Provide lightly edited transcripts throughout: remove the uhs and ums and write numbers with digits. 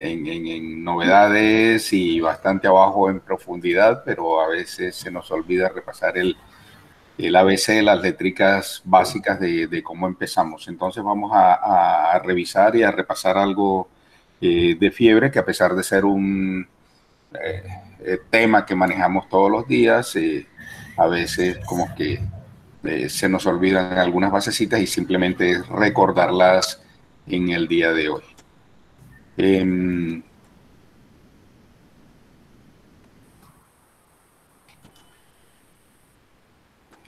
en novedades y bastante abajo en profundidad, pero a veces se nos olvida repasar el ABC de las letricas básicas de cómo empezamos. Entonces vamos a revisar y a repasar algo de fiebre, que a pesar de ser un tema que manejamos todos los días, a veces como que se nos olvidan algunas basecitas y simplemente recordarlas en el día de hoy. Eh,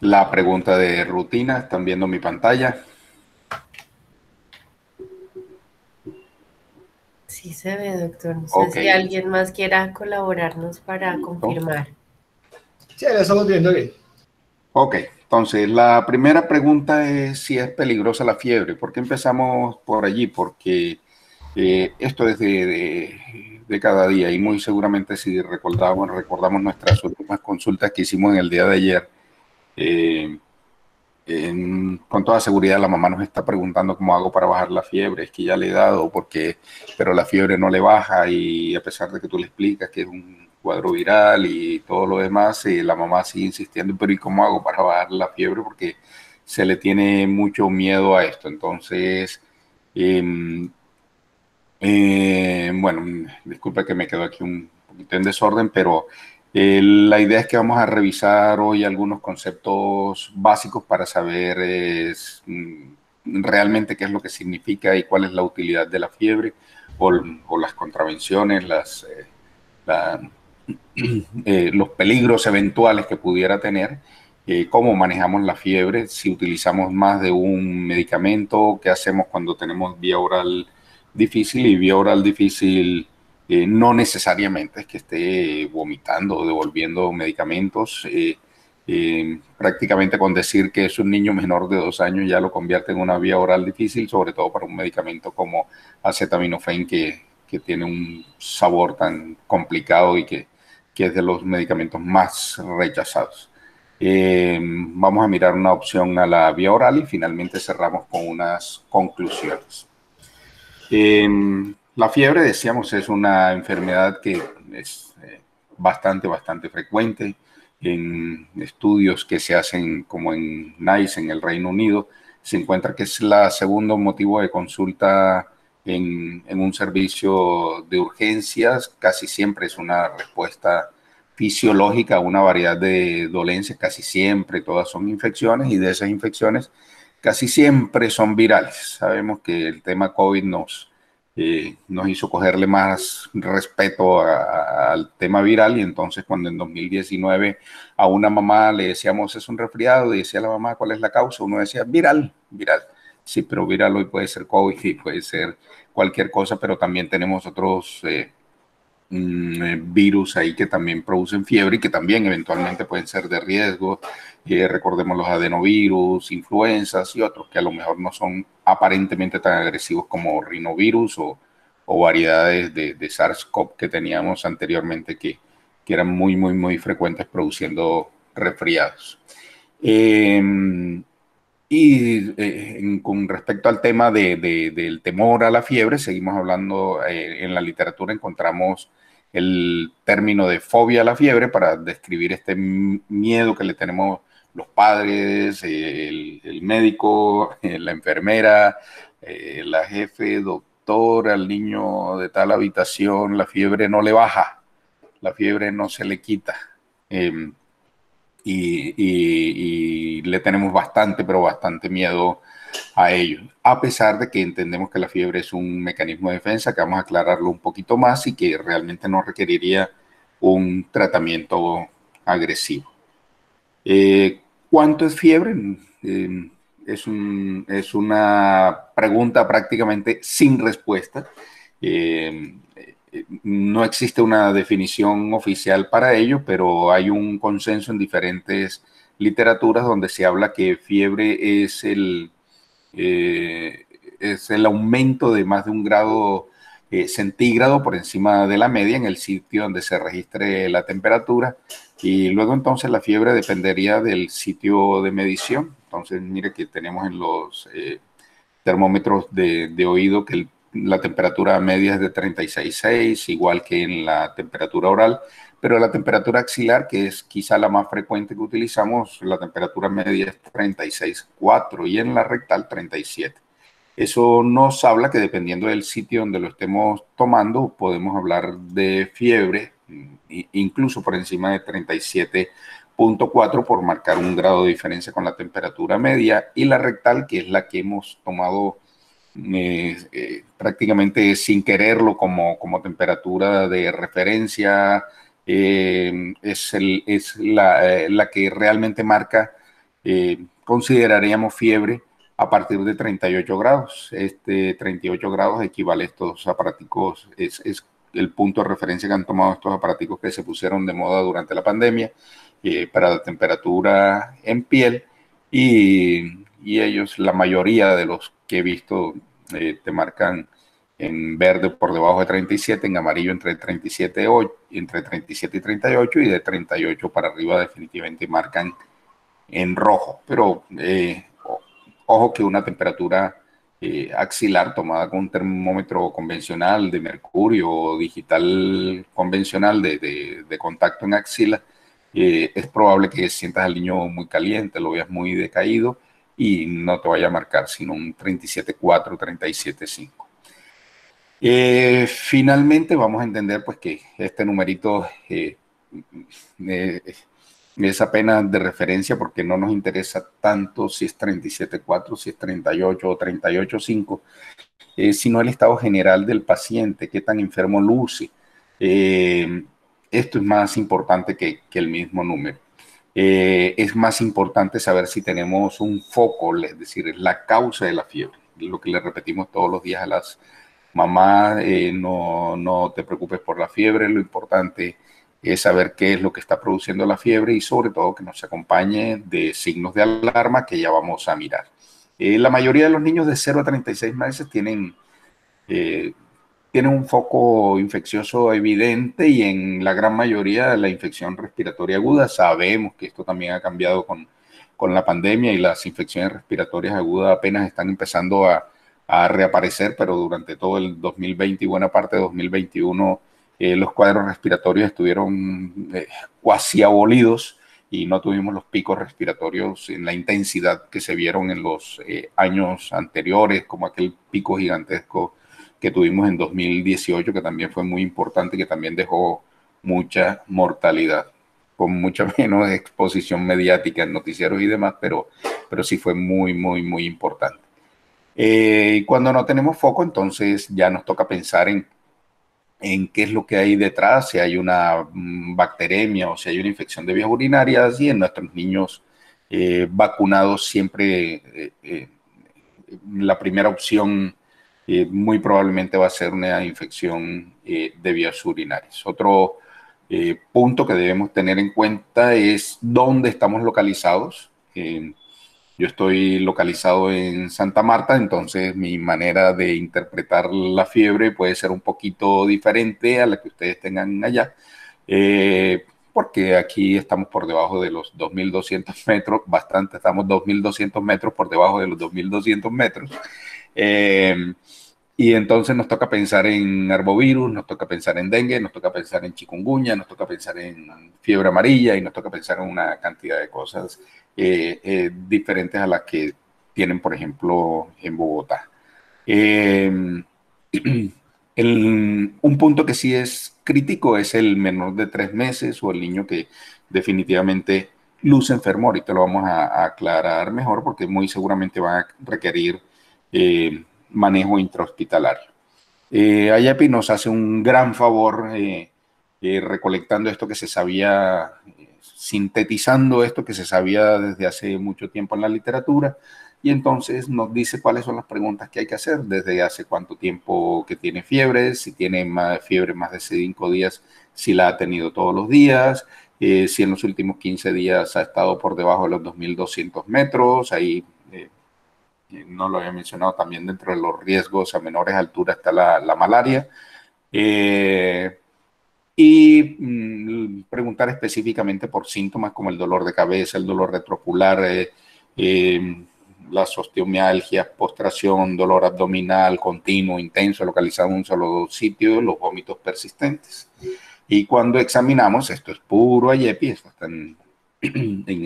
la pregunta de rutina, están viendo mi pantalla. Sí se ve, doctor. No sé Ok, si alguien más quiera colaborarnos para listo. confirmar. Sí, la estamos viendo bien. Ok, entonces la primera pregunta es si es peligrosa la fiebre. ¿Por qué empezamos por allí? Porque esto es de cada día y muy seguramente si recordamos nuestras últimas consultas que hicimos en el día de ayer, eh, con toda seguridad la mamá nos está preguntando cómo hago para bajar la fiebre, es que ya le he dado, porque, pero la fiebre no le baja y a pesar de que tú le explicas que es un cuadro viral y todo lo demás, la mamá sigue insistiendo, pero ¿y cómo hago para bajar la fiebre? Porque se le tiene mucho miedo a esto. Entonces, eh, bueno, disculpa que me quedo aquí un poquito en desorden, pero la idea es que vamos a revisar hoy algunos conceptos básicos para saber realmente qué es lo que significa y cuál es la utilidad de la fiebre o las contravenciones, la, los peligros eventuales que pudiera tener, cómo manejamos la fiebre, si utilizamos más de un medicamento, qué hacemos cuando tenemos vía oral difícil y vía oral difícil. No necesariamente es que esté vomitando o devolviendo medicamentos. Prácticamente con decir que es un niño menor de 2 años ya lo convierte en una vía oral difícil, sobre todo para un medicamento como acetaminofén que tiene un sabor tan complicado y que es de los medicamentos más rechazados. Vamos a mirar una opción a la vía oral y finalmente cerramos con unas conclusiones. La fiebre, decíamos, es una enfermedad que es bastante frecuente en estudios que se hacen como en NICE, en el Reino Unido. Se encuentra que es la segundo motivo de consulta en un servicio de urgencias. Casi siempre es una respuesta fisiológica a una variedad de dolencias, casi siempre todas son infecciones y de esas infecciones casi siempre son virales. Sabemos que el tema COVID nos hizo cogerle más respeto al tema viral y entonces cuando en 2019 a una mamá le decíamos es un resfriado y decía la mamá cuál es la causa, uno decía viral, viral. Sí, pero viral hoy puede ser COVID y puede ser cualquier cosa, pero también tenemos otros virus ahí que también producen fiebre y que también eventualmente pueden ser de riesgo. Recordemos los adenovirus, influencias y otros que a lo mejor no son aparentemente tan agresivos como rinovirus o variedades de SARS-CoV que teníamos anteriormente que eran muy frecuentes produciendo resfriados. Eh, con respecto al tema del temor a la fiebre, seguimos hablando, en la literatura encontramos el término de fobia a la fiebre para describir este miedo que le tenemos los padres, el médico, la enfermera, la jefe, doctor, al niño de tal habitación, la fiebre no le baja, la fiebre no se le quita. Eh, y le tenemos bastante, pero bastante miedo a ello, a pesar de que entendemos que la fiebre es un mecanismo de defensa, que vamos a aclararlo un poquito más y que realmente no requeriría un tratamiento agresivo. ¿Cuánto es fiebre? Es una pregunta prácticamente sin respuesta. Eh, no existe una definición oficial para ello, pero hay un consenso en diferentes literaturas donde se habla que fiebre eh, es el aumento de más de un grado centígrado por encima de la media en el sitio donde se registre la temperatura y luego entonces la fiebre dependería del sitio de medición. Entonces mire que tenemos en los termómetros de oído que la temperatura media es de 36,6, igual que en la temperatura oral, pero la temperatura axilar, que es quizá la más frecuente que utilizamos, la temperatura media es 36,4 y en la rectal 37. Eso nos habla que dependiendo del sitio donde lo estemos tomando, podemos hablar de fiebre, incluso por encima de 37,4 por marcar un grado de diferencia con la temperatura media, y la rectal, que es la que hemos tomado prácticamente sin quererlo como temperatura de referencia, es la que realmente marca, consideraríamos fiebre a partir de 38 grados. 38 grados equivale a estos aparaticos, es el punto de referencia que han tomado estos aparaticos que se pusieron de moda durante la pandemia para la temperatura en piel, y ellos, la mayoría de los que he visto, te marcan en verde por debajo de 37, en amarillo entre 37 y 38, y de 38 para arriba definitivamente marcan en rojo. Pero ojo que una temperatura axilar tomada con un termómetro convencional de mercurio o digital convencional de contacto en axila, es probable que sientas al niño muy caliente, lo veas muy decaído y no te vaya a marcar sino un 37,4, 37,5. Finalmente vamos a entender pues que este numerito eh, es apenas de referencia, porque no nos interesa tanto si es 37,4, si es 38 o 38,5, sino el estado general del paciente, qué tan enfermo luce. Esto es más importante que el mismo número. Es más importante saber si tenemos un foco, es decir, la causa de la fiebre, lo que le repetimos todos los días a las mamás: no te preocupes por la fiebre, lo importante es saber qué es lo que está produciendo la fiebre, y sobre todo que nos acompañe de signos de alarma que ya vamos a mirar. La mayoría de los niños de 0 a 36 meses eh, tienen un foco infeccioso evidente, y en la gran mayoría la infección respiratoria aguda. Sabemos que esto también ha cambiado con la pandemia, y las infecciones respiratorias agudas apenas están empezando a reaparecer, pero durante todo el 2020 y buena parte de 2021 los cuadros respiratorios estuvieron cuasi abolidos, y no tuvimos los picos respiratorios en la intensidad que se vieron en los años anteriores, como aquel pico gigantesco que tuvimos en 2018, que también fue muy importante, que también dejó mucha mortalidad, con mucha menos exposición mediática en noticieros y demás, pero sí fue muy, muy, muy importante. Cuando no tenemos foco, entonces ya nos toca pensar en qué es lo que hay detrás, si hay una bacteremia o si hay una infección de vías urinarias, y en nuestros niños vacunados siempre la primera opción muy probablemente va a ser una infección de vías urinarias. Otro punto que debemos tener en cuenta es dónde estamos localizados. Yo estoy localizado en Santa Marta, entonces mi manera de interpretar la fiebre puede ser un poquito diferente a la que ustedes tengan allá, porque aquí estamos por debajo de los 2.200 metros, bastante, estamos 2.200 metros por debajo de los 2.200 metros. Y entonces nos toca pensar en arbovirus, nos toca pensar en dengue, nos toca pensar en chikungunya, nos toca pensar en fiebre amarilla, y nos toca pensar en una cantidad de cosas diferentes a las que tienen, por ejemplo, en Bogotá. Un punto que sí es crítico es el menor de 3 meses o el niño que definitivamente luce enfermo. Ahorita lo vamos a aclarar mejor, porque muy seguramente va a requerir manejo intrahospitalario. AYAPI nos hace un gran favor recolectando esto que se sabía, sintetizando esto que se sabía desde hace mucho tiempo en la literatura, y entonces nos dice cuáles son las preguntas que hay que hacer: desde hace cuánto tiempo que tiene fiebre, si tiene fiebre más de 5 días, si la ha tenido todos los días, si en los últimos 15 días ha estado por debajo de los 2.200 metros. Ahí no lo había mencionado, también dentro de los riesgos a menores alturas está la malaria. Y preguntar específicamente por síntomas como el dolor de cabeza, el dolor retrocular, las osteomialgias, postración, dolor abdominal continuo, intenso, localizado en un solo sitio, los vómitos persistentes. Y cuando examinamos, esto es puro AYEPI, esto está en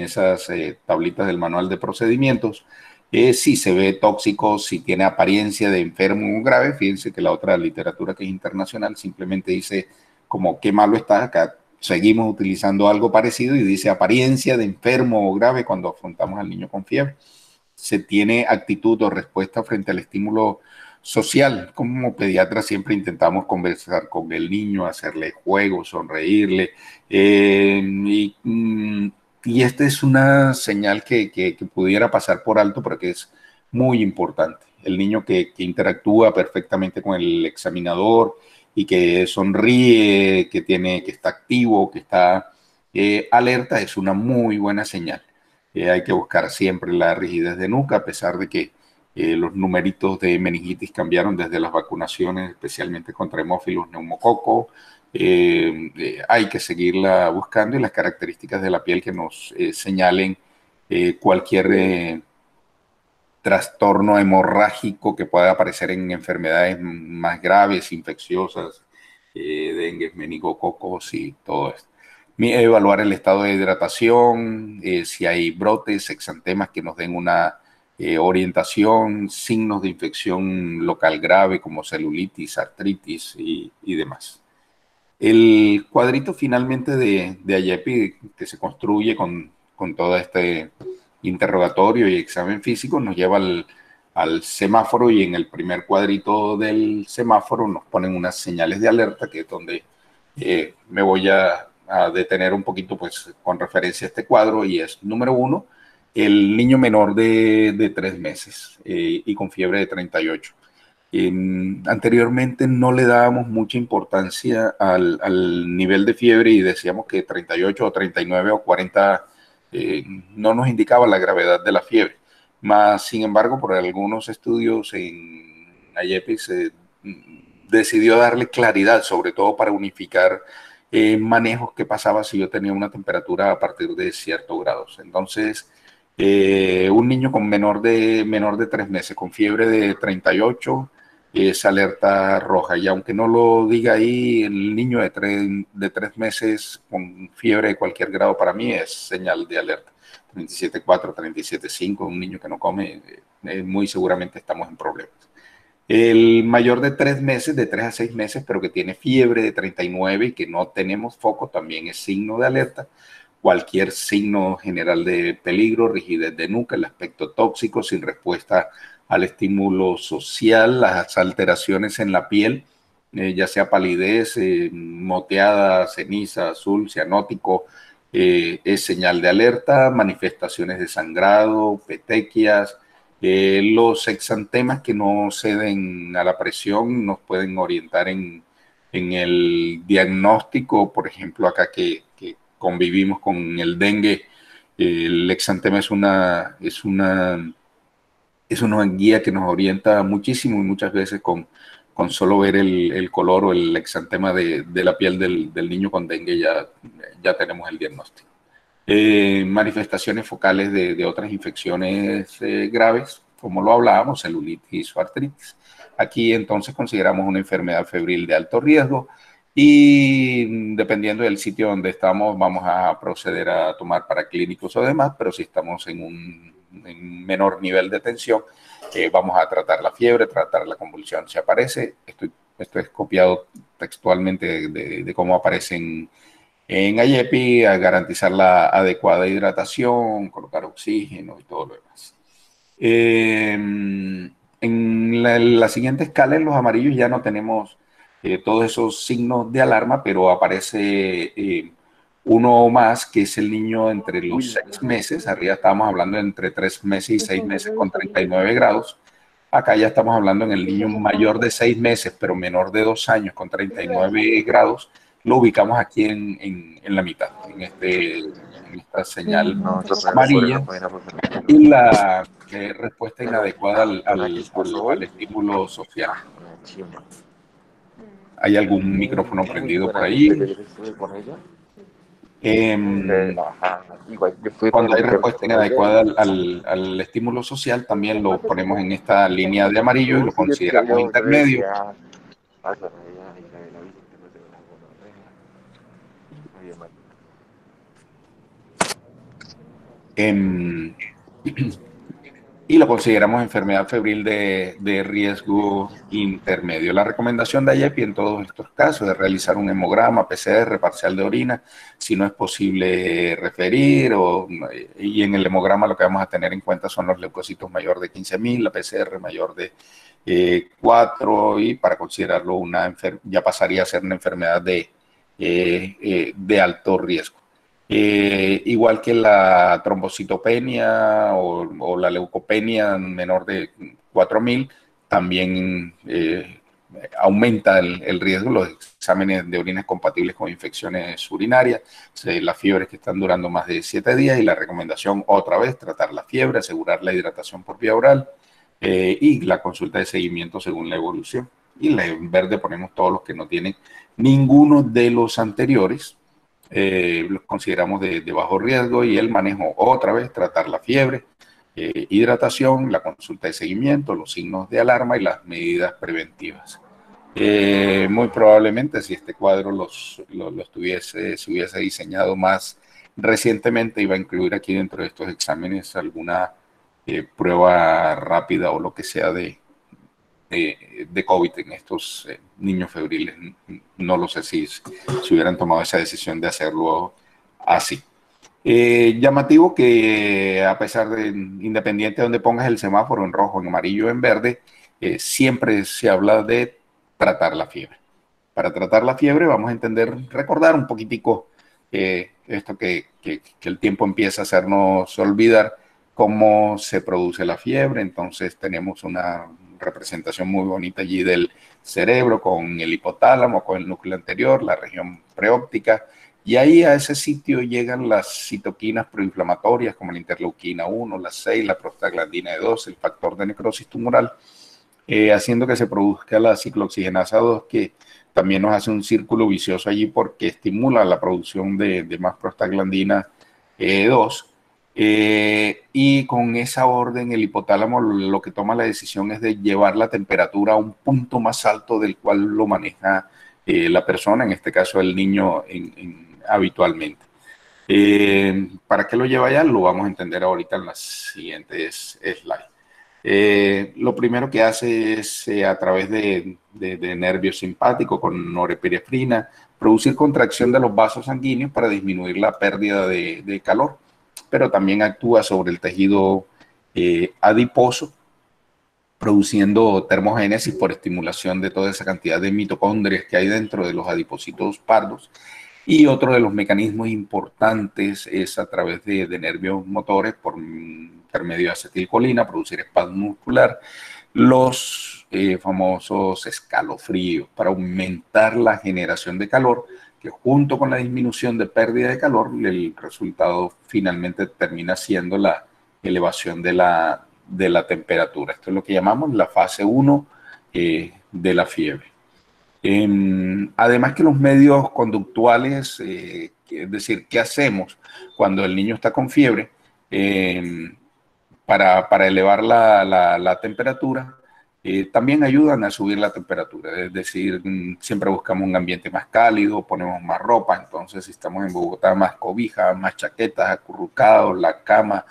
esas tablitas del manual de procedimientos, si se ve tóxico, si tiene apariencia de enfermo grave. Fíjense que la otra literatura, que es internacional, simplemente dice como qué malo está. Acá seguimos utilizando algo parecido y dice apariencia de enfermo o grave cuando afrontamos al niño con fiebre. Se tiene actitud o respuesta frente al estímulo social. Como pediatra siempre intentamos conversar con el niño, hacerle juegos, sonreírle. Y esta es una señal que pudiera pasar por alto, pero que es muy importante. El niño que interactúa perfectamente con el examinador y que sonríe, que está activo, que está alerta, es una muy buena señal. Hay que buscar siempre la rigidez de nuca, a pesar de que los numeritos de meningitis cambiaron desde las vacunaciones, especialmente contra hemófilos neumococo. Hay que seguirla buscando, y las características de la piel que nos señalen cualquier trastorno hemorrágico que pueda aparecer en enfermedades más graves, infecciosas, dengue, meningococos y todo esto. Evaluar el estado de hidratación, si hay brotes, exantemas que nos den una orientación, signos de infección local grave como celulitis, artritis y demás. El cuadrito finalmente de AYEPI, que se construye con todo este interrogatorio y examen físico, nos lleva al semáforo, y en el primer cuadrito del semáforo nos ponen unas señales de alerta, que es donde me voy a detener un poquito, pues, con referencia a este cuadro. Y es, número 1, el niño menor de 3 meses y con fiebre de 38. Anteriormente no le dábamos mucha importancia al nivel de fiebre, y decíamos que 38 o 39 o 40 no nos indicaba la gravedad de la fiebre. Sin embargo, por algunos estudios en AYEPI se decidió darle claridad, sobre todo para unificar manejos que pasaba si yo tenía una temperatura a partir de ciertos grados. Entonces, un niño con menor de 3 meses con fiebre de 38 es alerta roja, y aunque no lo diga ahí, el niño de 3 meses con fiebre de cualquier grado para mí es señal de alerta. 37,4, 37,5, un niño que no come, muy seguramente estamos en problemas. El mayor de 3 meses, de 3 a 6 meses, pero que tiene fiebre de 39 y que no tenemos foco, también es signo de alerta. Cualquier signo general de peligro, rigidez de nuca, el aspecto tóxico, sin respuesta al estímulo social, las alteraciones en la piel, ya sea palidez, moteada, ceniza, azul, cianótico, es señal de alerta. Manifestaciones de sangrado, petequias, los exantemas que no ceden a la presión nos pueden orientar en el diagnóstico. Por ejemplo, acá que convivimos con el dengue, el exantema es una guía que nos orienta muchísimo, y muchas veces con solo ver el color o el exantema de la piel del niño con dengue ya tenemos el diagnóstico. Manifestaciones focales de otras infecciones graves, como lo hablábamos, celulitis o artritis. Aquí entonces consideramos una enfermedad febril de alto riesgo, y dependiendo del sitio donde estamos vamos a proceder a tomar paraclínicos o demás, pero si estamos en un menor nivel de tensión, vamos a tratar la fiebre, tratar la convulsión si aparece. Esto es copiado textualmente de cómo aparecen en AYEPI, a garantizar la adecuada hidratación, colocar oxígeno y todo lo demás. En la siguiente escala, en los amarillos, ya no tenemos todos esos signos de alarma, pero aparece uno más, que es el niño entre los 6 meses. Arriba estábamos hablando de entre 3 meses y 6 meses con 39 grados. Acá ya estamos hablando en el niño mayor de 6 meses, pero menor de 2 años con 39 grados. Lo ubicamos aquí en la mitad, en esta señal amarilla, y la respuesta inadecuada al estímulo social. ¿Hay algún micrófono prendido por ahí? Ajá, igual, yo estuve con Cuando hay un respuesta inadecuada al estímulo social, también lo ponemos en esta línea de amarillo y lo sí, consideramos yo intermedio. decía, ah, bueno, ella, Isabela, dice que no tengo una gonorrea. Em, y lo consideramos enfermedad febril de riesgo intermedio. La recomendación de IEPI en todos estos casos es realizar un hemograma, PCR, parcial de orina, si no es posible referir, y en el hemograma lo que vamos a tener en cuenta son los leucocitos mayor de 15.000, la PCR mayor de 4, y para considerarlo ya pasaría a ser una enfermedad de alto riesgo. Igual que la trombocitopenia o la leucopenia menor de 4.000, también aumenta el riesgo. Los exámenes de orina compatibles con infecciones urinarias, las fiebres que están durando más de 7 días, y la recomendación otra vez, tratar la fiebre, asegurar la hidratación por vía oral, y la consulta de seguimiento según la evolución. Y en verde ponemos todos los que no tienen ninguno de los anteriores. Los consideramos de bajo riesgo, y el manejo otra vez, tratar la fiebre, hidratación, la consulta de seguimiento, los signos de alarma y las medidas preventivas. Muy probablemente, si este cuadro se hubiese diseñado más recientemente, iba a incluir aquí dentro de estos exámenes alguna prueba rápida o lo que sea de COVID en estos niños febriles. No lo sé si hubieran tomado esa decisión de hacerlo así. Llamativo que, a pesar de, independiente de donde pongas el semáforo, en rojo, en amarillo, en verde, siempre se habla de tratar la fiebre. Para tratar la fiebre vamos a recordar un poquitico esto que el tiempo empieza a hacernos olvidar, cómo se produce la fiebre. Entonces tenemos una representación muy bonita allí del cerebro con el hipotálamo, con el núcleo anterior, la región preóptica, y ahí a ese sitio llegan las citoquinas proinflamatorias como la interleuquina 1, la 6, la prostaglandina 2, el factor de necrosis tumoral, haciendo que se produzca la ciclooxigenasa 2, que también nos hace un círculo vicioso allí porque estimula la producción de más prostaglandina 2. Y con esa orden, el hipotálamo lo que toma la decisión es de llevar la temperatura a un punto más alto del cual lo maneja la persona, en este caso el niño, habitualmente. ¿Para qué lo lleva allá? Lo vamos a entender ahorita en las siguientes slides. Lo primero que hace es, a través de nervio simpático con norepinefrina, producir contracción de los vasos sanguíneos para disminuir la pérdida de calor, pero también actúa sobre el tejido adiposo, produciendo termogénesis por estimulación de toda esa cantidad de mitocondrias que hay dentro de los adipocitos pardos. Y otro de los mecanismos importantes es a través de nervios motores, por intermedio de acetilcolina, producir espasmo muscular, los famosos escalofríos, para aumentar la generación de calor, que junto con la disminución de pérdida de calor, el resultado finalmente termina siendo la elevación de la temperatura. Esto es lo que llamamos la fase 1 de la fiebre. Además que los medios conductuales, es decir, ¿qué hacemos cuando el niño está con fiebre para elevar la temperatura? También ayudan a subir la temperatura, es decir, siempre buscamos un ambiente más cálido, ponemos más ropa. Entonces, si estamos en Bogotá, más cobijas, más chaquetas, acurrucados, la cama,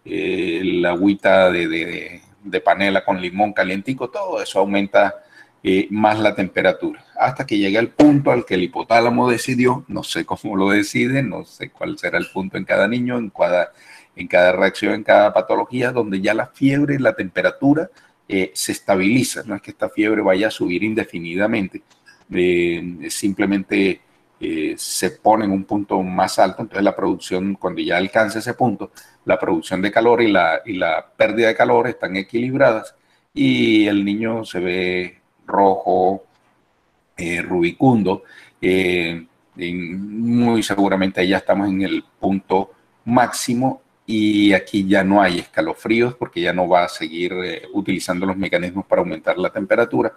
la agüita de panela con limón calientico, todo eso aumenta más la temperatura, hasta que llega el punto al que el hipotálamo decidió. No sé cómo lo decide, no sé cuál será el punto en cada niño, en cada reacción, en cada patología, donde ya la fiebre, la temperatura se estabiliza. No es que esta fiebre vaya a subir indefinidamente, simplemente se pone en un punto más alto. Entonces la producción, cuando ya alcanza ese punto, la producción de calor y la pérdida de calor están equilibradas, y el niño se ve rojo, rubicundo. Muy seguramente ya estamos en el punto máximo, y aquí ya no hay escalofríos porque ya no va a seguir utilizando los mecanismos para aumentar la temperatura,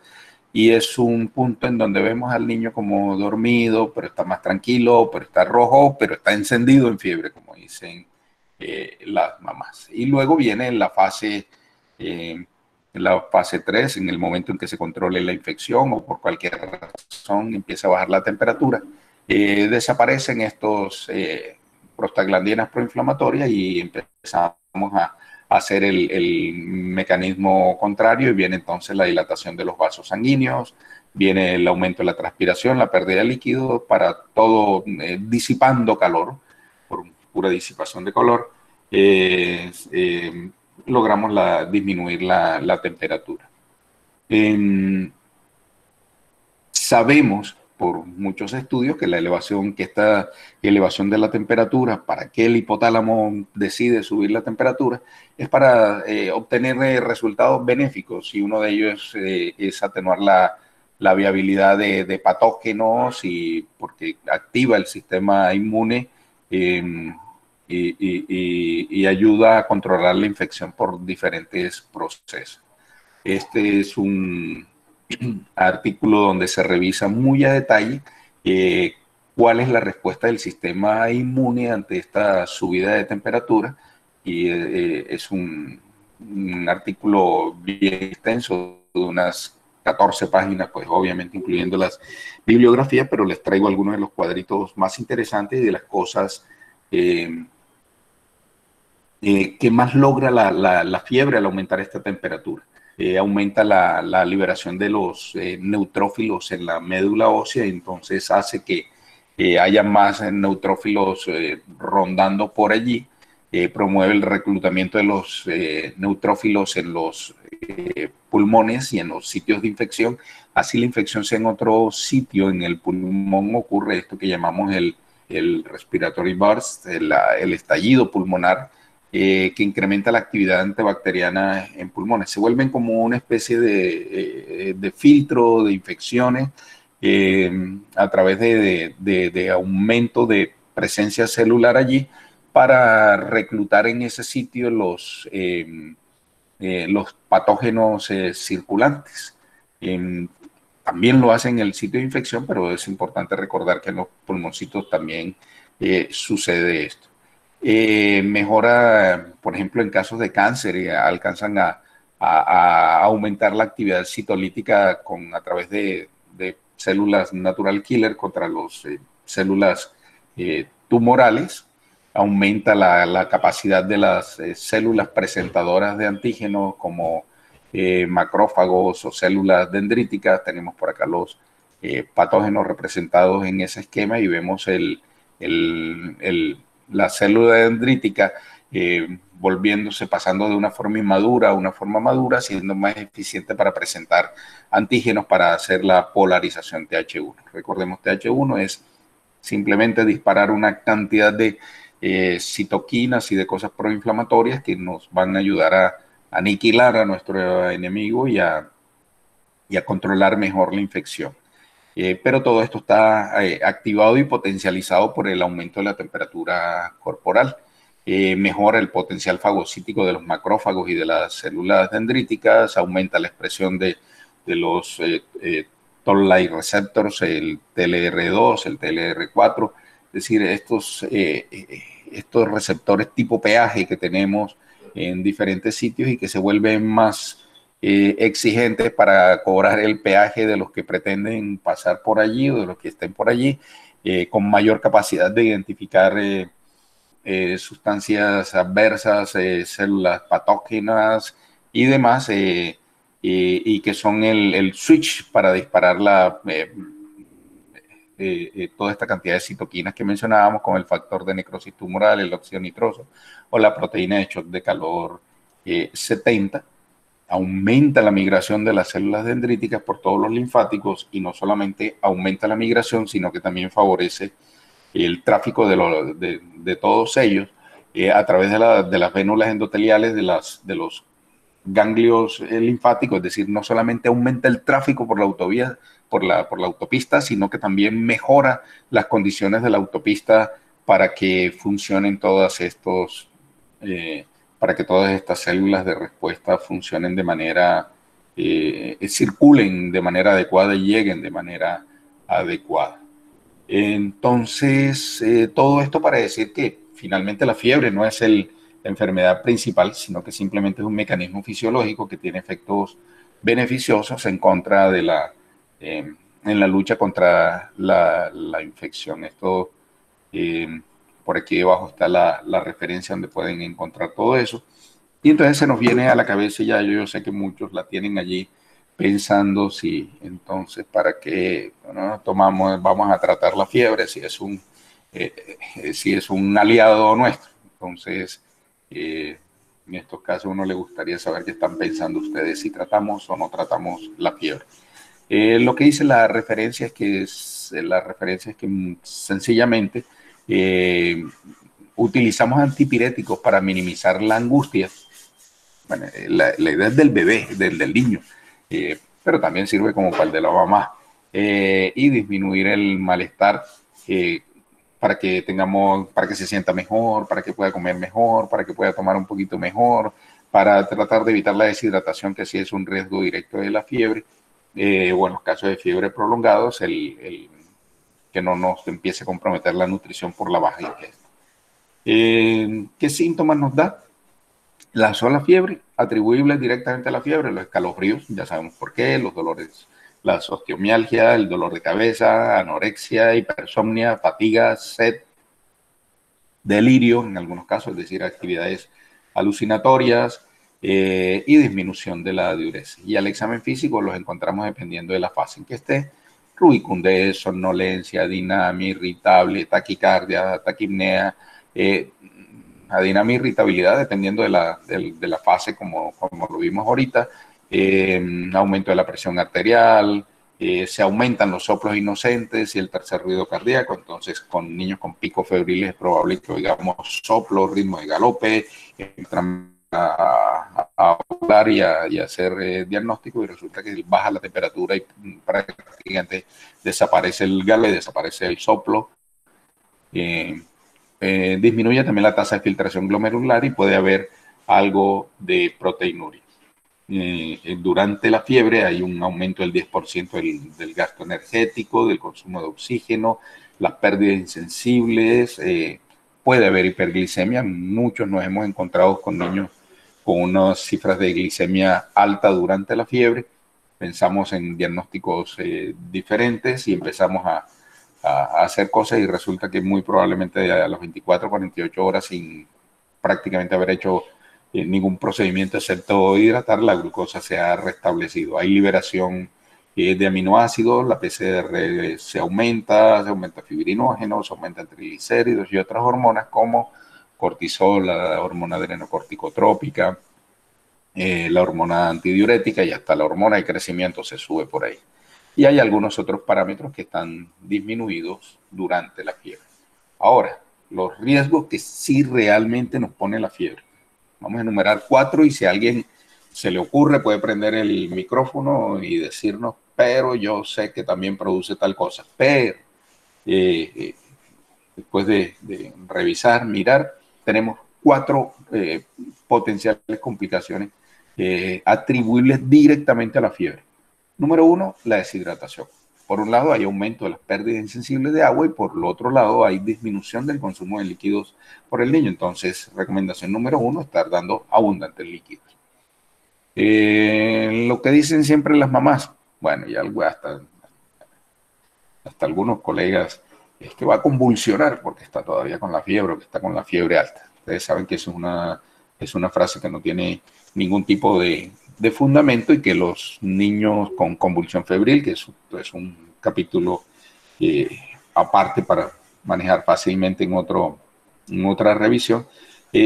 y es un punto en donde vemos al niño como dormido, pero está más tranquilo, pero está rojo, pero está encendido en fiebre, como dicen las mamás. Y luego viene la fase 3, en el momento en que se controle la infección o por cualquier razón empieza a bajar la temperatura, desaparecen estos prostaglandinas proinflamatorias y empezamos a hacer el mecanismo contrario y viene entonces la dilatación de los vasos sanguíneos, viene el aumento de la transpiración, la pérdida de líquido, para todo disipando calor, por pura disipación de calor, logramos disminuir la temperatura. Sabemos por muchos estudios que esta elevación de la temperatura, para que el hipotálamo decide subir la temperatura, es para obtener resultados benéficos, y uno de ellos es atenuar la viabilidad de patógenos, y porque activa el sistema inmune y ayuda a controlar la infección por diferentes procesos. Este es un artículo donde se revisa muy a detalle cuál es la respuesta del sistema inmune ante esta subida de temperatura, y es un artículo bien extenso de unas 14 páginas, pues obviamente incluyendo las bibliografías, pero les traigo algunos de los cuadritos más interesantes y de las cosas que más logra la fiebre al aumentar esta temperatura. Aumenta la liberación de los neutrófilos en la médula ósea, entonces hace que haya más neutrófilos rondando por allí, promueve el reclutamiento de los neutrófilos en los pulmones y en los sitios de infección. Así la infección sea en otro sitio, en el pulmón ocurre esto que llamamos el respiratory burst, el estallido pulmonar, que incrementa la actividad antibacteriana en pulmones. Se vuelven como una especie de filtro de infecciones a través de aumento de presencia celular allí, para reclutar en ese sitio los patógenos circulantes. También lo hacen en el sitio de infección, pero es importante recordar que en los pulmoncitos también sucede esto. Mejora, por ejemplo, en casos de cáncer, alcanzan a aumentar la actividad citolítica a través de células natural killer contra las células tumorales. Aumenta la capacidad de las células presentadoras de antígenos, como macrófagos o células dendríticas. Tenemos por acá los patógenos representados en ese esquema, y vemos la célula dendrítica pasando de una forma inmadura a una forma madura, siendo más eficiente para presentar antígenos para hacer la polarización TH1. Recordemos, TH1 es simplemente disparar una cantidad de citoquinas y de cosas proinflamatorias que nos van a ayudar a aniquilar a nuestro enemigo y a controlar mejor la infección. Pero todo esto está activado y potencializado por el aumento de la temperatura corporal. Mejora el potencial fagocítico de los macrófagos y de las células dendríticas, aumenta la expresión de los toll-like receptors, el TLR2, el TLR4, es decir, estos receptores tipo peaje que tenemos en diferentes sitios y que se vuelven más exigentes para cobrar el peaje de los que pretenden pasar por allí o de los que estén por allí, con mayor capacidad de identificar sustancias adversas, células patógenas y demás, y que son el switch para disparar toda esta cantidad de citoquinas que mencionábamos, con el factor de necrosis tumoral, el óxido nitroso o la proteína de shock de calor 70. Aumenta la migración de las células dendríticas por todos los linfáticos, y no solamente aumenta la migración, sino que también favorece el tráfico de todos ellos a través de las vénulas endoteliales de los ganglios linfáticos. Es decir, no solamente aumenta el tráfico por la autovía, por la autopista, sino que también mejora las condiciones de la autopista para que funcionen para que todas estas células de respuesta funcionen de manera circulen de manera adecuada y lleguen de manera adecuada. Entonces, todo esto para decir que finalmente la fiebre no es la enfermedad principal, sino que simplemente es un mecanismo fisiológico que tiene efectos beneficiosos en contra de en la lucha contra la infección. Esto, por aquí debajo está la referencia donde pueden encontrar todo eso. Y entonces se nos viene a la cabeza, ya yo sé que muchos la tienen allí pensando si entonces para qué, ¿no?, vamos a tratar la fiebre si es un aliado nuestro. Entonces, en estos casos uno le gustaría saber qué están pensando ustedes, si tratamos o no tratamos la fiebre. Lo que dice la referencia es que sencillamente utilizamos antipiréticos para minimizar la angustia. Bueno, la idea es del bebé, del niño, pero también sirve como para el de la mamá, y disminuir el malestar, para que se sienta mejor, para que pueda comer mejor, para que pueda tomar un poquito mejor, para tratar de evitar la deshidratación, que sí es un riesgo directo de la fiebre, o en los casos de fiebre prolongados, que no nos empiece a comprometer la nutrición por la baja ingesta. ¿Qué síntomas nos da la sola fiebre? Atribuibles directamente a la fiebre: los escalofríos, ya sabemos por qué, los dolores, las osteomialgia, el dolor de cabeza, anorexia, hipersomnia, fatiga, sed, delirio en algunos casos, es decir, actividades alucinatorias, y disminución de la diuresis. Y al examen físico los encontramos dependiendo de la fase en que esté: rubicundez, somnolencia, dinamia, irritable, taquicardia, taquipnea, adinamia, irritabilidad, dependiendo de la fase, como lo vimos ahorita, aumento de la presión arterial, se aumentan los soplos inocentes y el tercer ruido cardíaco. Entonces, con niños con picos febriles es probable que oigamos soplos, ritmo de galope, entran a hablar y a hacer diagnóstico, y resulta que baja la temperatura y prácticamente desaparece el galope, desaparece el soplo. Disminuye también la tasa de filtración glomerular y puede haber algo de proteinuria. Durante la fiebre hay un aumento del 10% del gasto energético, del consumo de oxígeno, las pérdidas insensibles, puede haber hiperglicemia. Muchos nos hemos encontrado con niños con unas cifras de glicemia alta durante la fiebre. Pensamos en diagnósticos diferentes y empezamos a hacer cosas, y resulta que muy probablemente a las 24 48 horas, sin prácticamente haber hecho ningún procedimiento excepto hidratar, la glucosa se ha restablecido. Hay liberación de aminoácidos, la PCR se aumenta fibrinógenos, se aumentan triglicéridos y otras hormonas como cortisol, la hormona adrenocorticotrópica, la hormona antidiurética, y hasta la hormona de crecimiento se sube por ahí. Y hay algunos otros parámetros que están disminuidos durante la fiebre. Ahora, los riesgos que sí realmente nos pone la fiebre. Vamos a enumerar 4, y si a alguien se le ocurre puede prender el micrófono y decirnos: pero yo sé que también produce tal cosa. Pero después de revisar, mirar, tenemos 4 potenciales complicaciones atribuibles directamente a la fiebre. Número 1, la deshidratación. Por un lado hay aumento de las pérdidas insensibles de agua, y por el otro lado hay disminución del consumo de líquidos por el niño. Entonces, recomendación número 1, estar dando abundantes líquidos. Lo que dicen siempre las mamás, bueno, y algo hasta algunos colegas, es que va a convulsionar porque está todavía con la fiebre, o que está con la fiebre alta. Ustedes saben que es una frase que no tiene ningún tipo de fundamento, y que los niños con convulsión febril, que es un capítulo aparte para manejar fácilmente en otra revisión,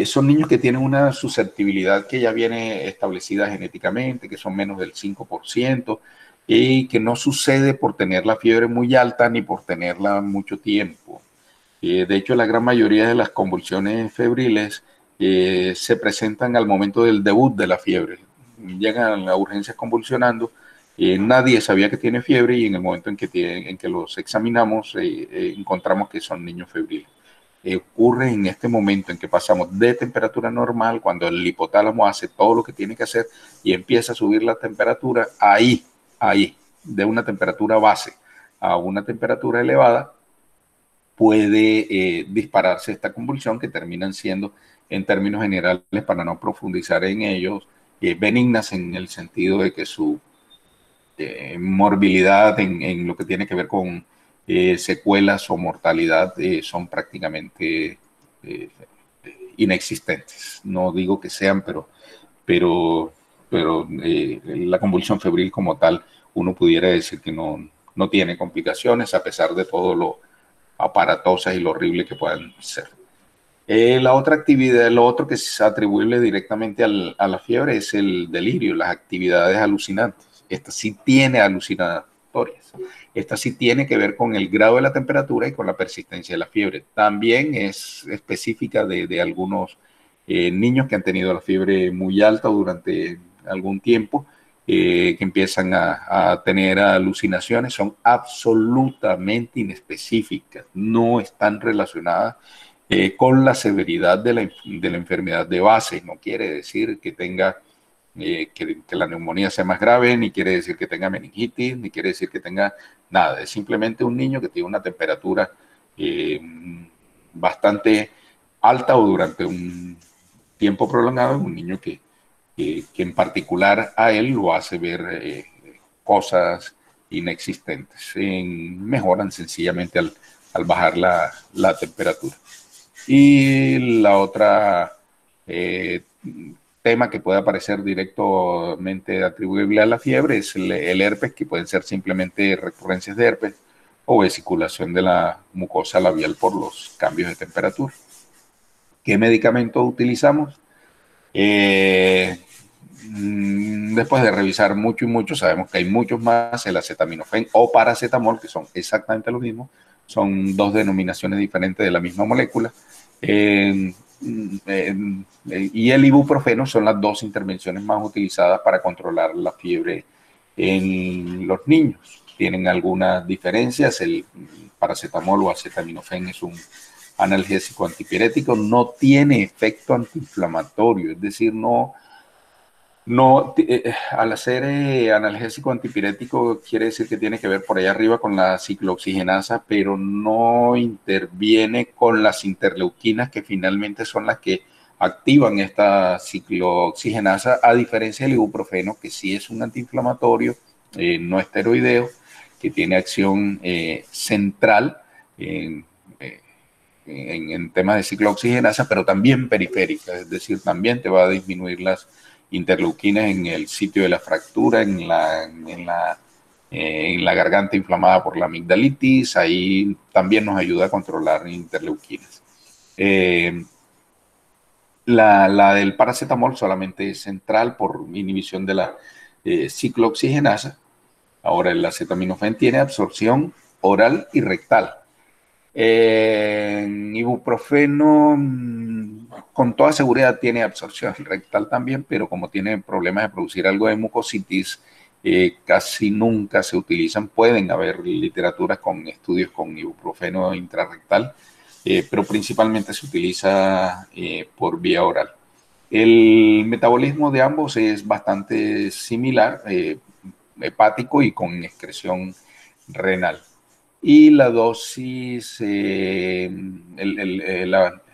son niños que tienen una susceptibilidad que ya viene establecida genéticamente, que son menos del 5%, y que no sucede por tener la fiebre muy alta ni por tenerla mucho tiempo. De hecho, la gran mayoría de las convulsiones febriles se presentan al momento del debut de la fiebre. Llegan a urgencias convulsionando, nadie sabía que tiene fiebre, y en el momento en que los examinamos encontramos que son niños febriles. ocurre en este momento en que pasamos de temperatura normal, cuando el hipotálamo hace todo lo que tiene que hacer y empieza a subir la temperatura, ahí, de una temperatura base a una temperatura elevada, puede dispararse esta convulsión, que terminan siendo, en términos generales, para no profundizar en ellos, benignas en el sentido de que su morbilidad en lo que tiene que ver con secuelas o mortalidad son prácticamente inexistentes. No digo que sean, pero la convulsión febril como tal, uno pudiera decir que no tiene complicaciones, a pesar de todo lo aparatosas y lo horrible que puedan ser. La otra actividad, lo otro que es atribuible directamente a la fiebre es el delirio, las actividades alucinantes. Esta sí tiene alucinatorias. Esta sí tiene que ver con el grado de la temperatura y con la persistencia de la fiebre. También es específica de algunos niños que han tenido la fiebre muy alta durante algún tiempo, que empiezan a tener alucinaciones. Son absolutamente inespecíficas, no están relacionadas con la severidad de la enfermedad de base. No quiere decir que tenga que la neumonía sea más grave, ni quiere decir que tenga meningitis, ni quiere decir que tenga nada. Es simplemente un niño que tiene una temperatura bastante alta o durante un tiempo prolongado, un niño que en particular a él lo hace ver cosas inexistentes. Mejoran sencillamente al bajar la temperatura. Y la otra tema que puede aparecer directamente atribuible a la fiebre es el herpes, que pueden ser simplemente recurrencias de herpes o vesiculación de la mucosa labial por los cambios de temperatura. ¿Qué medicamento utilizamos? Después de revisar mucho y mucho, sabemos que hay muchos más. El acetaminofén o paracetamol, que son exactamente lo mismo, son dos denominaciones diferentes de la misma molécula. Y el ibuprofeno son las dos intervenciones más utilizadas para controlar la fiebre en los niños. Tienen algunas diferencias. El paracetamol o acetaminofén es un analgésico antipirético, no tiene efecto antiinflamatorio, es decir, al hacer analgésico antipirético quiere decir que tiene que ver por allá arriba con la ciclooxigenasa, pero no interviene con las interleuquinas, que finalmente son las que activan esta ciclooxigenasa, a diferencia del ibuprofeno, que sí es un antiinflamatorio no esteroideo, que tiene acción central en temas de ciclooxigenasa, pero también periférica, es decir, también te va a disminuir las interleuquinas en el sitio de la fractura, en la garganta inflamada por la amigdalitis. Ahí también nos ayuda a controlar interleuquinas. La del paracetamol solamente es central por inhibición de la ciclooxigenasa. Ahora, el acetaminofén tiene absorción oral y rectal. Ibuprofeno con toda seguridad tiene absorción rectal también, pero como tiene problemas de producir algo de mucositis, casi nunca se utilizan. Pueden haber literaturas con estudios con ibuprofeno intrarrectal, pero principalmente se utiliza por vía oral. El metabolismo de ambos es bastante similar, hepático y con excreción renal. Y la dosis,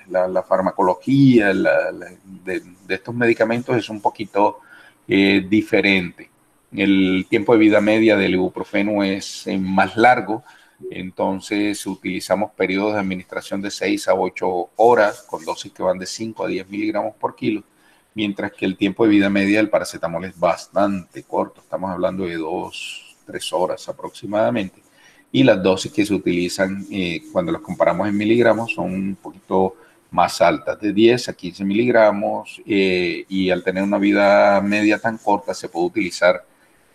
la farmacología de estos medicamentos es un poquito diferente. El tiempo de vida media del ibuprofeno es más largo, entonces utilizamos periodos de administración de 6 a 8 horas con dosis que van de 5 a 10 miligramos por kilo, mientras que el tiempo de vida media del paracetamol es bastante corto, estamos hablando de 2-3 horas aproximadamente. Y las dosis que se utilizan cuando las comparamos en miligramos son un poquito más altas, de 10 a 15 miligramos, y al tener una vida media tan corta se puede utilizar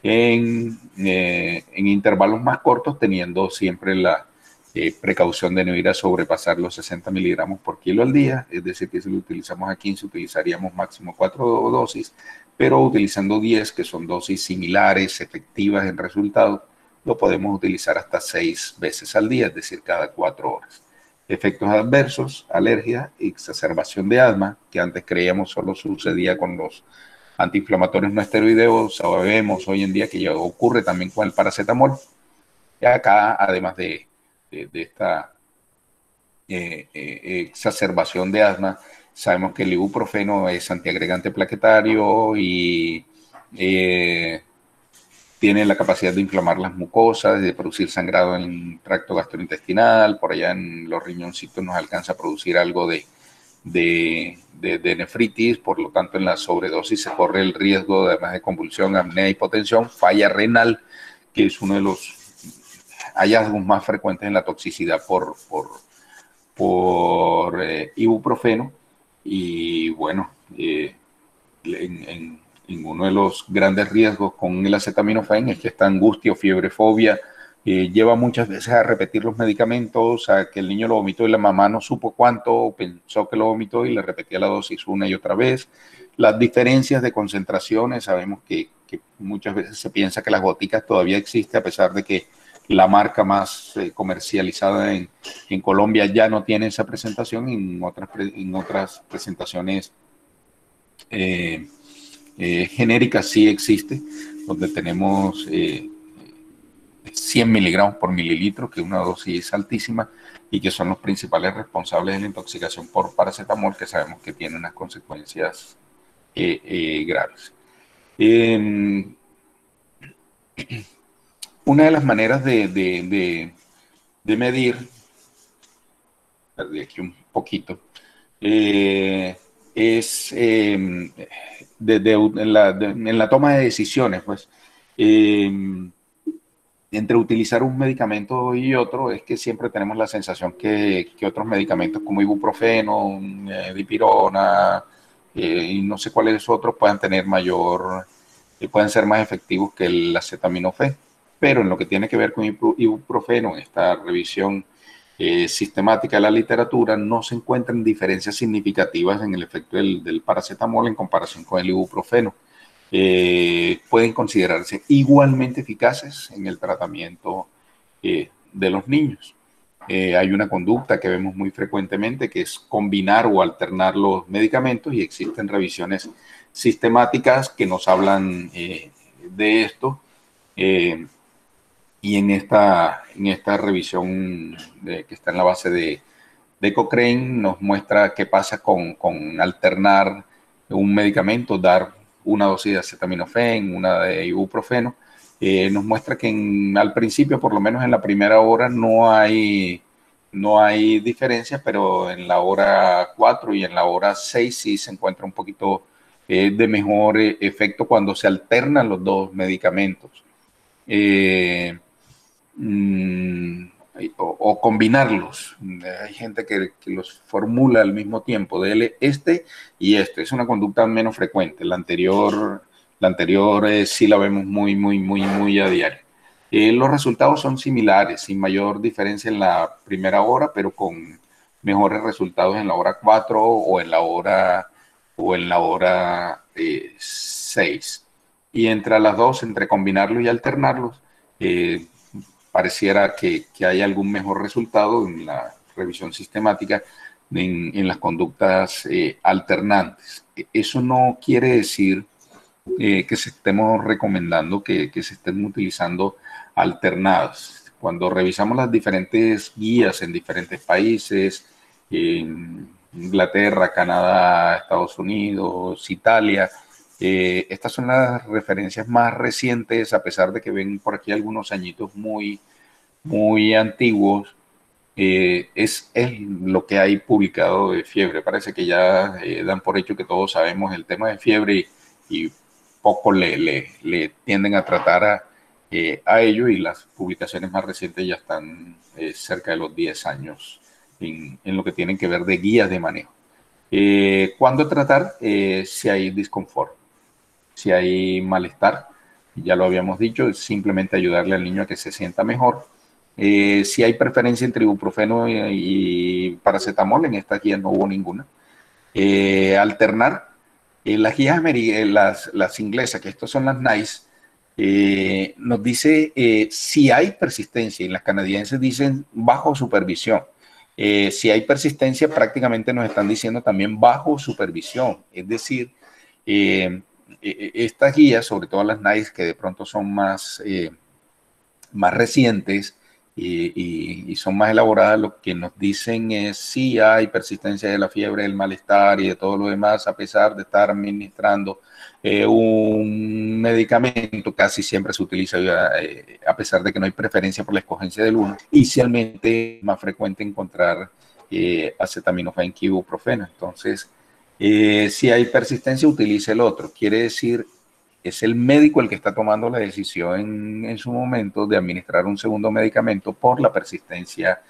en intervalos más cortos, teniendo siempre la precaución de no ir a sobrepasar los 60 miligramos por kilo al día. Es decir, que si lo utilizamos a 15 utilizaríamos máximo 4 dosis, pero utilizando 10, que son dosis similares, efectivas en resultado, lo podemos utilizar hasta 6 veces al día, es decir, cada 4 horas. efectos adversos, alergia, exacerbación de asma, que antes creíamos solo sucedía con los antiinflamatorios no esteroideos, sabemos hoy en día que ya ocurre también con el paracetamol. Y acá, además de esta exacerbación de asma, sabemos que el ibuprofeno es antiagregante plaquetario y tiene la capacidad de inflamar las mucosas, de producir sangrado en el tracto gastrointestinal, por allá en los riñoncitos nos alcanza a producir algo de nefritis, por lo tanto en la sobredosis se corre el riesgo, además de convulsión, apnea, hipotensión, falla renal, que es uno de los hallazgos más frecuentes en la toxicidad por ibuprofeno. Y bueno, en uno de los grandes riesgos con el acetaminofén es que esta angustia o fiebrefobia lleva muchas veces a repetir los medicamentos, a que el niño lo vomitó y la mamá no supo cuánto, pensó que lo vomitó y le repetía la dosis una y otra vez. Las diferencias de concentraciones, sabemos que muchas veces se piensa que las goticas todavía existen, a pesar de que la marca más comercializada en Colombia ya no tiene esa presentación, en otras presentaciones genéricas sí existe, donde tenemos 100 miligramos por mililitro, que es una dosis altísima y que son los principales responsables de la intoxicación por paracetamol, que sabemos que tiene unas consecuencias graves. Una de las maneras de medir, perdí aquí un poquito, es en la toma de decisiones, pues, entre utilizar un medicamento y otro, es que siempre tenemos la sensación que otros medicamentos como ibuprofeno, dipirona, y no sé cuáles otros puedan tener pueden ser más efectivos que el acetaminofén. Pero en lo que tiene que ver con ibuprofeno, en esta revisión sistemática de la literatura, no se encuentran diferencias significativas en el efecto del paracetamol en comparación con el ibuprofeno. Pueden considerarse igualmente eficaces en el tratamiento de los niños. Hay una conducta que vemos muy frecuentemente, que es combinar o alternar los medicamentos, y existen revisiones sistemáticas que nos hablan de esto. Y en esta revisión que está en la base de Cochrane, nos muestra qué pasa con alternar un medicamento, dar una dosis de acetaminofén, una de ibuprofeno. Nos muestra que al principio, por lo menos en la primera hora, no hay diferencia, pero en la hora 4 y en la hora 6 sí se encuentra un poquito de mejor efecto cuando se alternan los dos medicamentos. O combinarlos. Hay gente que los formula al mismo tiempo, de este y este. Es una conducta menos frecuente. La anterior sí la vemos muy a diario. Los resultados son similares, sin mayor diferencia en la primera hora, pero con mejores resultados en la hora 4 o en la hora 6. Y entre las dos, entre combinarlos y alternarlos, pareciera que hay algún mejor resultado en la revisión sistemática en las conductas alternantes. Eso no quiere decir que se estemos recomendando que se estén utilizando alternadas. Cuando revisamos las diferentes guías en diferentes países, Inglaterra, Canadá, Estados Unidos, Italia, estas son las referencias más recientes, a pesar de que ven por aquí algunos añitos muy antiguos. Es lo que hay publicado de fiebre. Parece que ya dan por hecho que todos sabemos el tema de fiebre y poco le tienden a tratar a ello, y las publicaciones más recientes ya están cerca de los 10 años en lo que tienen que ver de guías de manejo. ¿Cuándo tratar? Si hay disconfort, si hay malestar, ya lo habíamos dicho, es simplemente ayudarle al niño a que se sienta mejor. Si hay preferencia entre ibuprofeno y paracetamol, en esta guía no hubo ninguna. Alternar. Las guías las inglesas, que estas son las NICE, nos dice si hay persistencia, y las canadienses dicen bajo supervisión. Si hay persistencia, prácticamente nos están diciendo también bajo supervisión. Es decir, estas guías, sobre todo las NICE, que de pronto son más recientes y son más elaboradas, lo que nos dicen es si hay persistencia de la fiebre, del malestar y de todo lo demás, a pesar de estar administrando un medicamento, casi siempre se utiliza, a pesar de que no hay preferencia por la escogencia del uno. Inicialmente es más frecuente encontrar acetaminofén que ibuprofeno. Entonces, si hay persistencia, utilice el otro. Quiere decir, es el médico el que está tomando la decisión en su momento de administrar un segundo medicamento por la persistencia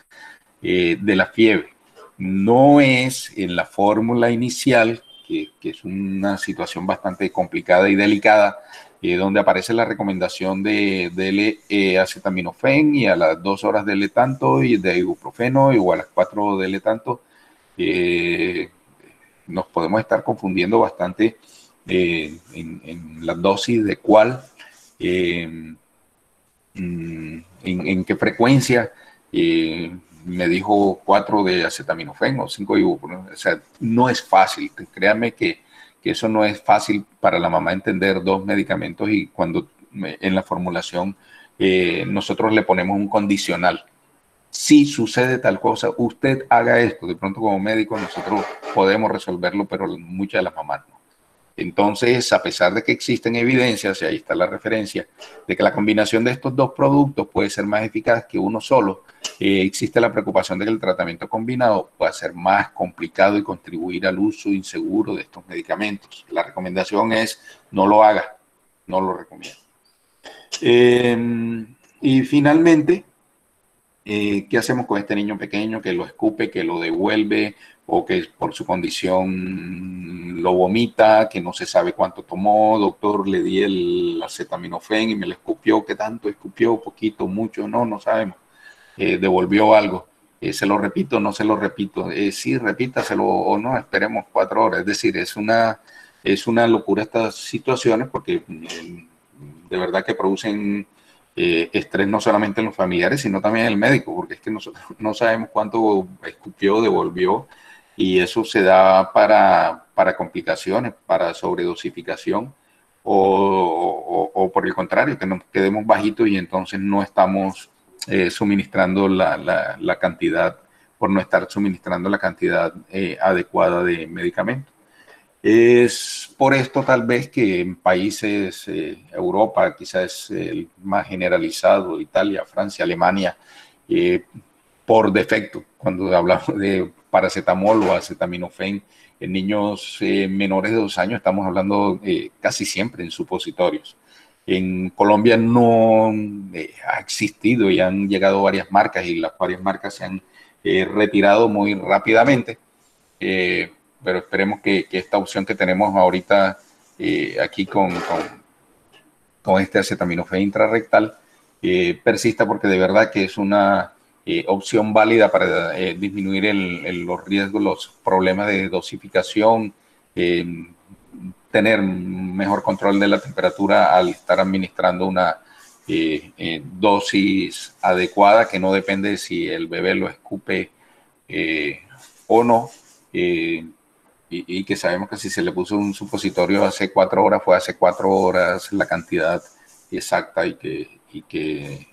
de la fiebre. No es en la fórmula inicial, que es una situación bastante complicada y delicada, donde aparece la recomendación de acetaminofén y a las 2 horas dele tanto y de ibuprofeno o a las 4 dele tanto. Nos podemos estar confundiendo bastante en la dosis de cuál, en qué frecuencia. Me dijo 4 de acetaminofén o 5 de ibuprofeno. O sea, no es fácil. Créanme que eso no es fácil para la mamá entender 2 medicamentos y cuando en la formulación nosotros le ponemos un condicional. Si sucede tal cosa, usted haga esto. De pronto como médico nosotros podemos resolverlo, pero muchas de las mamás no. Entonces, a pesar de que existen evidencias, y ahí está la referencia, de que la combinación de estos 2 productos puede ser más eficaz que uno solo, existe la preocupación de que el tratamiento combinado pueda ser más complicado y contribuir al uso inseguro de estos medicamentos. La recomendación es no lo haga, no lo recomiendo. Y finalmente, ¿qué hacemos con este niño pequeño que lo escupe, que lo devuelve o que por su condición lo vomita, que no se sabe cuánto tomó? Doctor, le di el acetaminofén y me lo escupió. ¿Qué tanto escupió? ¿Poquito? ¿Mucho? No sabemos. ¿Devolvió algo? ¿Se lo repito? ¿No se lo repito? Sí, repítaselo o no, esperemos 4 horas. Es decir, es una locura estas situaciones porque de verdad que producen estrés no solamente en los familiares, sino también en el médico, porque es que nosotros no sabemos cuánto escupió, devolvió, y eso se da para complicaciones, para sobredosificación, o por el contrario, que nos quedemos bajitos y entonces no estamos suministrando la cantidad, por no estar suministrando la cantidad adecuada de medicamentos. Es por esto tal vez que en países, Europa quizás es el más generalizado, Italia, Francia, Alemania, por defecto, cuando hablamos de paracetamol o acetaminofén, en niños menores de 2 años estamos hablando casi siempre en supositorios. En Colombia no ha existido y han llegado varias marcas y las varias marcas se han retirado muy rápidamente. Pero esperemos que esta opción que tenemos ahorita aquí con este acetaminofén intrarrectal persista, porque de verdad que es una opción válida para disminuir los riesgos, los problemas de dosificación, tener mejor control de la temperatura al estar administrando una dosis adecuada que no depende de si el bebé lo escupe o no. Y que sabemos que si se le puso un supositorio hace 4 horas, fue hace 4 horas la cantidad exacta y que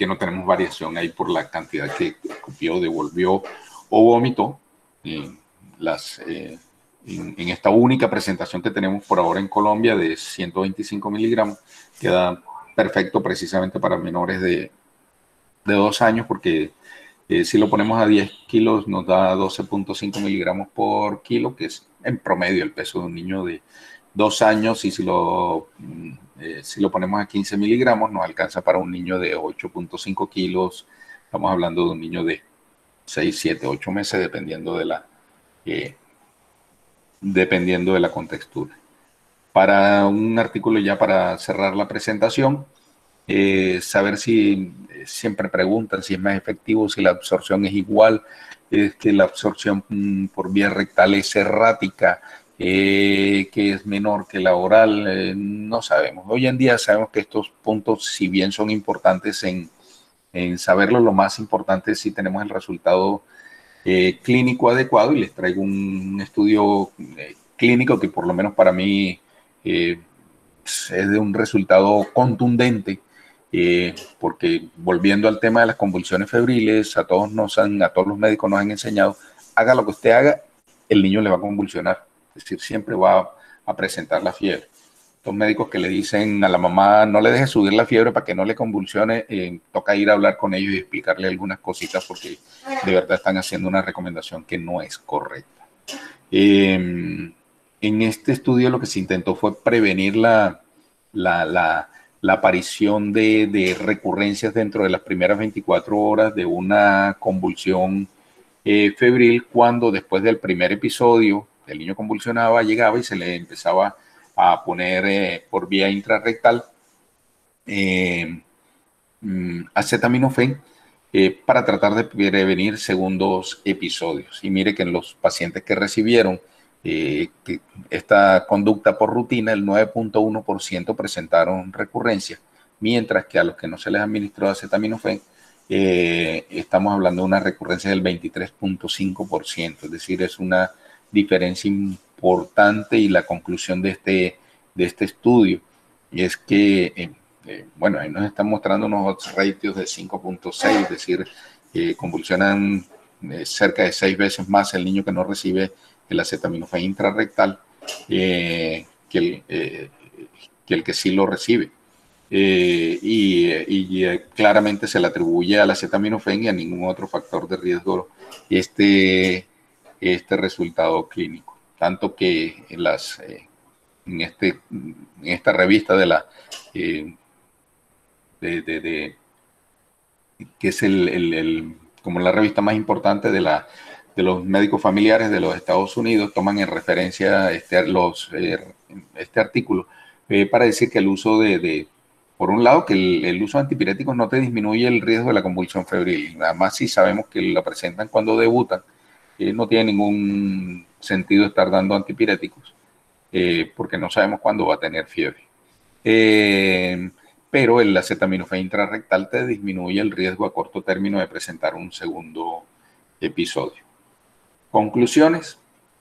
no tenemos variación ahí por la cantidad que escupió, devolvió o vomitó. En esta única presentación que tenemos por ahora en Colombia de 125 miligramos, queda perfecto precisamente para menores de 2 años, porque si lo ponemos a 10 kilos nos da 12.5 miligramos por kilo, que es en promedio el peso de un niño de 2 años, y si lo ponemos a 15 miligramos nos alcanza para un niño de 8.5 kilos. Estamos hablando de un niño de 6, 7, 8 meses, dependiendo de la contextura. Para un artículo ya para cerrar la presentación, saber si siempre preguntan si es más efectivo, si la absorción es igual, es que la absorción por vía rectal es errática, que es menor que la oral, no sabemos. Hoy en día sabemos que estos puntos, si bien son importantes en en saberlo, lo más importante es si tenemos el resultado clínico adecuado, y les traigo un estudio clínico que por lo menos para mí es de un resultado contundente, porque volviendo al tema de las convulsiones febriles, a todos los médicos nos han enseñado, haga lo que usted haga, el niño le va a convulsionar, es decir, siempre va a presentar la fiebre. Los médicos que le dicen a la mamá no le deje subir la fiebre para que no le convulsione, toca ir a hablar con ellos y explicarle algunas cositas, porque de verdad están haciendo una recomendación que no es correcta. En este estudio lo que se intentó fue prevenir la aparición de recurrencias dentro de las primeras 24 horas de una convulsión febril, cuando después del primer episodio el niño convulsionaba, llegaba y se le empezaba a poner por vía intrarrectal acetaminofén para tratar de prevenir segundos episodios. Y mire que en los pacientes que recibieron esta conducta por rutina, el 9.1% presentaron recurrencia, mientras que a los que no se les administró acetaminofén, estamos hablando de una recurrencia del 23.5%, es decir, es una diferencia importante. Y la conclusión de este estudio es que, bueno, ahí nos están mostrando unos odds ratios de 5.6, es decir, convulsionan cerca de 6 veces más el niño que no recibe el acetaminofén intrarrectal que el que sí lo recibe. Claramente se le atribuye al acetaminofén y a ningún otro factor de riesgo este resultado clínico. Tanto que en esta revista de la que es como la revista más importante de los médicos familiares de los Estados Unidos, toman en referencia este artículo para decir que el uso por un lado, que el uso de antipiréticos no te disminuye el riesgo de la convulsión febril. Nada más si sabemos que la presentan cuando debutan, no tiene ningún sentido estar dando antipiréticos, porque no sabemos cuándo va a tener fiebre. Pero el acetaminofén intrarrectal te disminuye el riesgo a corto término de presentar un segundo episodio. Conclusiones.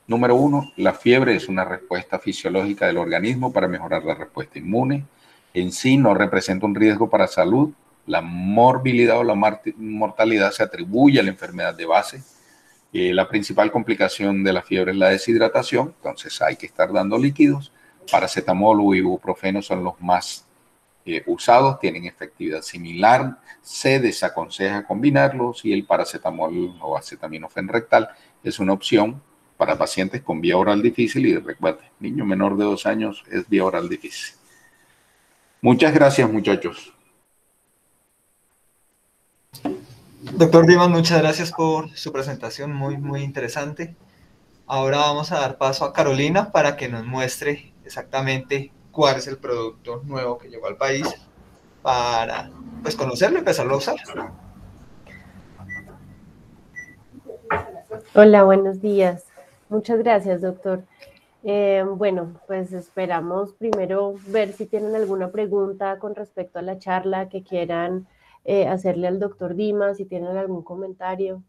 Número 1, la fiebre es una respuesta fisiológica del organismo para mejorar la respuesta inmune. En sí no representa un riesgo para salud. La morbilidad o la mortalidad se atribuye a la enfermedad de base. La principal complicación de la fiebre es la deshidratación, entonces hay que estar dando líquidos. Paracetamol o ibuprofeno son los más usados, tienen efectividad similar, se desaconseja combinarlos, y el paracetamol o acetaminofén rectal es una opción para pacientes con vía oral difícil. Y recuerde, niño menor de 2 años es vía oral difícil. Muchas gracias, muchachos. Doctor Dimas, muchas gracias por su presentación, muy interesante. Ahora vamos a dar paso a Carolina para que nos muestre exactamente cuál es el producto nuevo que llegó al país para pues conocerlo y empezarlo a usar. Hola, buenos días. Muchas gracias, doctor. Bueno, pues esperamos primero ver si tienen alguna pregunta con respecto a la charla que quieran hacerle al doctor Dimas, si tienen algún comentario.